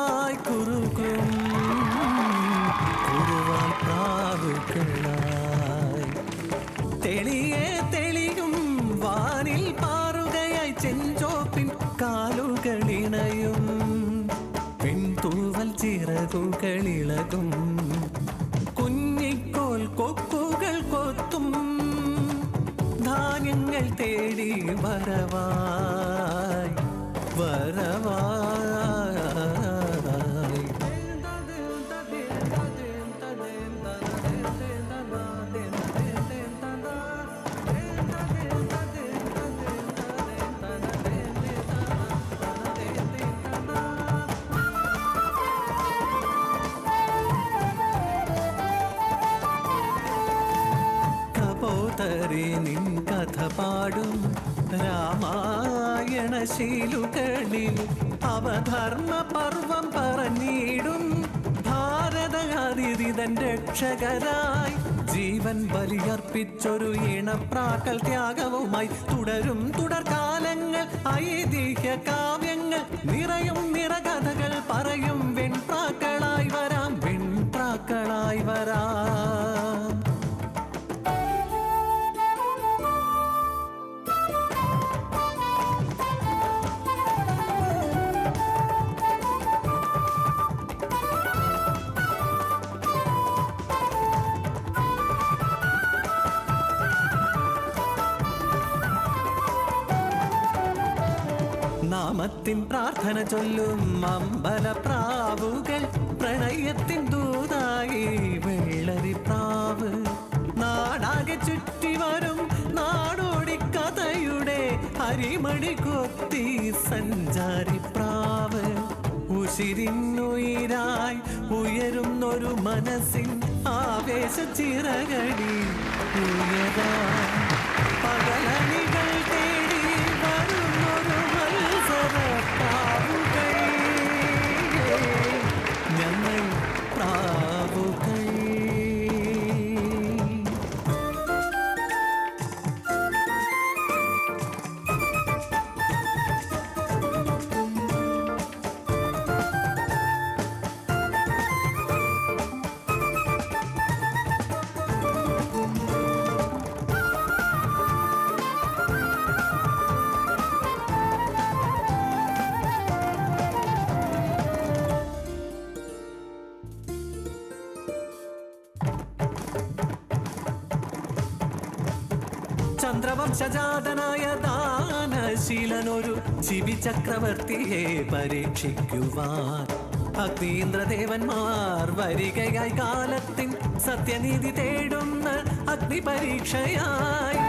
പ്രാവുകളായി കുറുകും കുറുവാൻ പ്രാവുകളായി തെളിയെ തെളിയും വാനിൽ പാറുകയായി ചെഞ്ചോപ്പിൻ കാലുകളിണയും പെൺതൂവൽ ചിറകുകളിളകും കുഞ്ഞിക്കോൽ കൊക്കുകൾ കൊത്തും ധാന്യങ്ങൾ തേടി വരവായി വരവായി കപോതറി നിൻ കഥ പാടും രാമായണ ശീലുകളിൽ അവധർമ്മ പർവം പറഞ്ഞിടും ഭാരതകാതിരിതൻ രക്ഷകരായി ജീവൻ ബലിയർപ്പിച്ചൊരു ഇണപ്രാക്കൾ ത്യാഗവുമായി തുടരും തുടർകാലങ്ങൾ ഐതിഹ്യ കാവ്യങ്ങൾ നിറയും നിറകഥകൾ പറയും വെൺപ്രാക്കളായി വരാം വെൺപ്രാക്കളായി വരാം നാമത്തിൻ പ്രാർത്ഥന ചൊല്ലും അമ്പലപ്രാവുകൾ പ്രണയത്തിൻ ദൂതായി വെള്ളരിപ്രാവ് നാടാകെ ചുറ്റി വരും നാടോടി കഥയുടെ അരിമണി കൊത്തി സഞ്ചാരിപ്രാവ് ഉശിരിന്നുയിരായി ഉയരുന്നൊരു മനസ്സിൻ ആവേശ ചിറകടി ഉയരാ പകലണികൾ തേടി വരുന്നൊരു പ്രാവുകൾ ഞങ്ങൾ പ്രാവുകൾ ചന്ദ്രവംശജാതനായ ദാനശീലനൊരു ശിവി ചക്രവർത്തിയെ പരീക്ഷിക്കുവാൻ അഗ്നീന്ദ്രദേവന്മാർ വരികയായി കാലത്തിൻ സത്യനീതി തേടുന്ന അഗ്നിപരീക്ഷയായി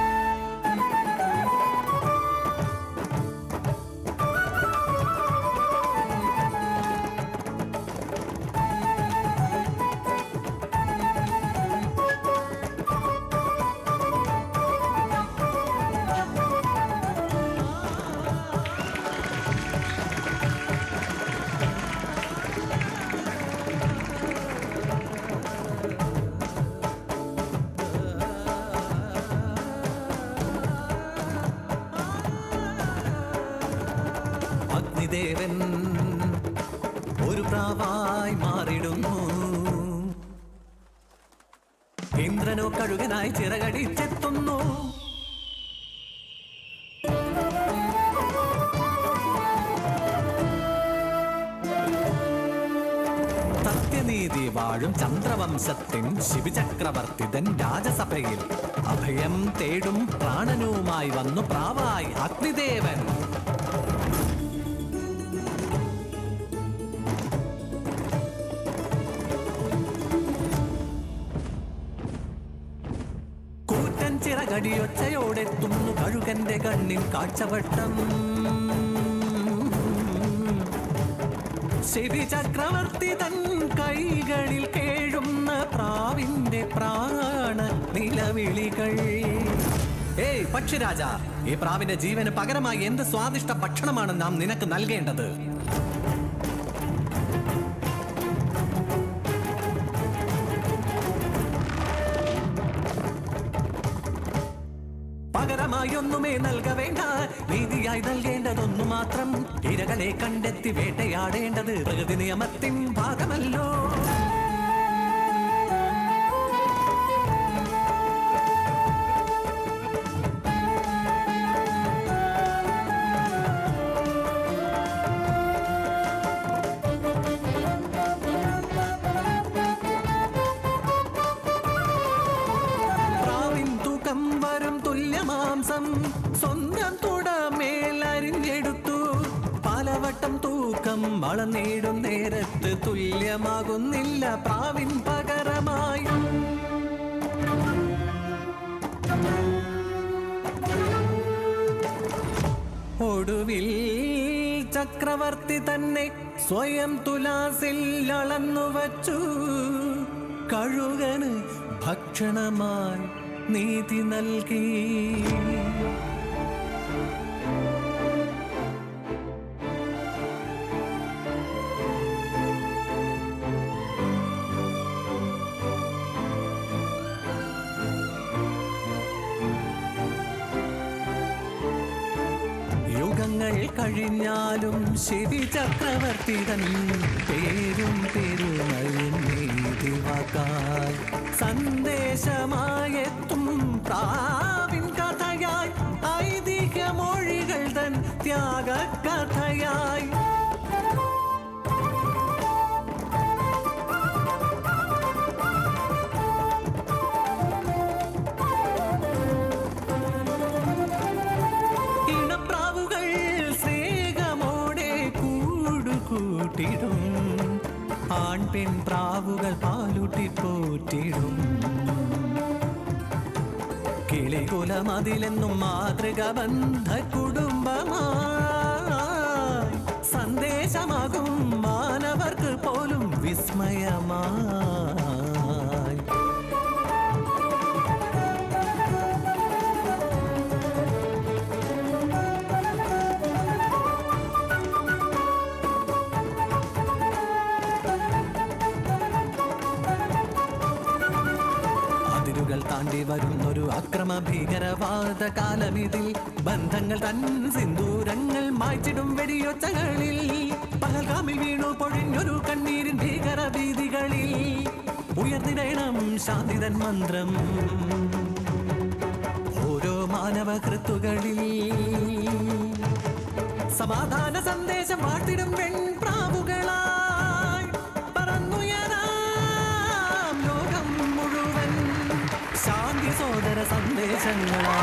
ദേവൻ ഒരു പ്രാവായി മാറിടുന്നു ഇന്ദ്രനോ കഴുകനായി ചിറകടിച്ചെത്തുന്നു സത്യനീതി വാഴും ചന്ദ്രവംശത്തിൻ ശിവചക്രവർത്തിതൻ രാജസഭയിൽ അഭയം തേടും പ്രാണനുമായി വന്നു പ്രാവായി അഗ്നിദേവൻ ചിറകടിയൊച്ചയോടെത്തുന്നു കഴുകന്റെ കണ്ണിൻ കാഴ്ചവട്ടം ശിവി ചക്രവർത്തി തൻ കൈകളിൽ കേഴുന്ന പ്രാവിന്റെ പ്രാണ നിലവിളികൾ ഏയ് പക്ഷിരാജ ഈ പ്രാവിന്റെ ജീവന് പകരമായി എന്ത് സ്വാദിഷ്ട ഭക്ഷണമാണ് നാം നിനക്ക് നൽകേണ്ടത് പകരം പകരമായി ഒന്നുമേ നൽക വേണ്ട, നീതിയായി നൽകേണ്ടതൊന്നു മാത്രം. ഇരകളെ കണ്ടെത്തി വേട്ടയാടേണ്ടത് പ്രകൃതി നിയമത്തിൻ ഭാഗമല്ലോ. മാംസം സ്വന്തം തുടമേലരിഞ്ഞെടുത്തു, പലവട്ടം തൂക്കം വളർന്നിടും നേരത്ത് തുല്യമാകുന്നില്ല പ്രാവിൻ പകരമായി. ഒടുവിൽ ചക്രവർത്തി തന്നെ സ്വയം തുലാസിൽ അളന്നു വച്ചു, കഴുകന് ഭക്ഷണമായി നീതി നൽകി. യുഗങ്ങൾ കഴിഞ്ഞാലും ശിവി ചക്രവർത്തി തൻ പേരും പെരുമയും നീതിവാക്കായി സന്ദേശമായെത്തും പ്രാവിൻ കഥയായി, ഐതിഹ്യമൊഴികൾ തൻ ത്യാഗകഥയായി. ഇണപ്രാവുകൾ സ്നേഹമോടെ കൂടുകൂട്ടിടും, ആൺപെൺ പ്രാവുകൾ പാലൂട്ടി പോറ്റിടും. കിളികുലമതിലെന്നും മാതൃക ബന്ധ കുടുംബമായി, സന്ദേശമാകും മാനവർക്ക് പോലും വിസ്മയമായി. താണ്ടി വരുന്നൊരു അക്രമ ഭീകരവാദ കാലമിതിൽ, ബന്ധങ്ങൾ തൻ സിന്ദൂരങ്ങൾ മായ്ച്ചിടും വെടിയൊച്ചകളിൽ, പകൽകാമിൽ വീണു പൊഴിഞ്ഞൊരു കണ്ണീരിൻ ഭീകര വീതികളിൽ, ഉയർന്നിടണം ശാന്തിതൻ മന്ത്രം ഓരോ മാനവ കൃത്തുകളിൽ. സമാധാന സന്ദേശം വാഴ്ത്തിടും വെൺപ്രാവുകളായി പറന്നുയരാം ലോകം മുഴുവൻ, ശാന്തി സോദര സന്ദേശങ്ങളാ.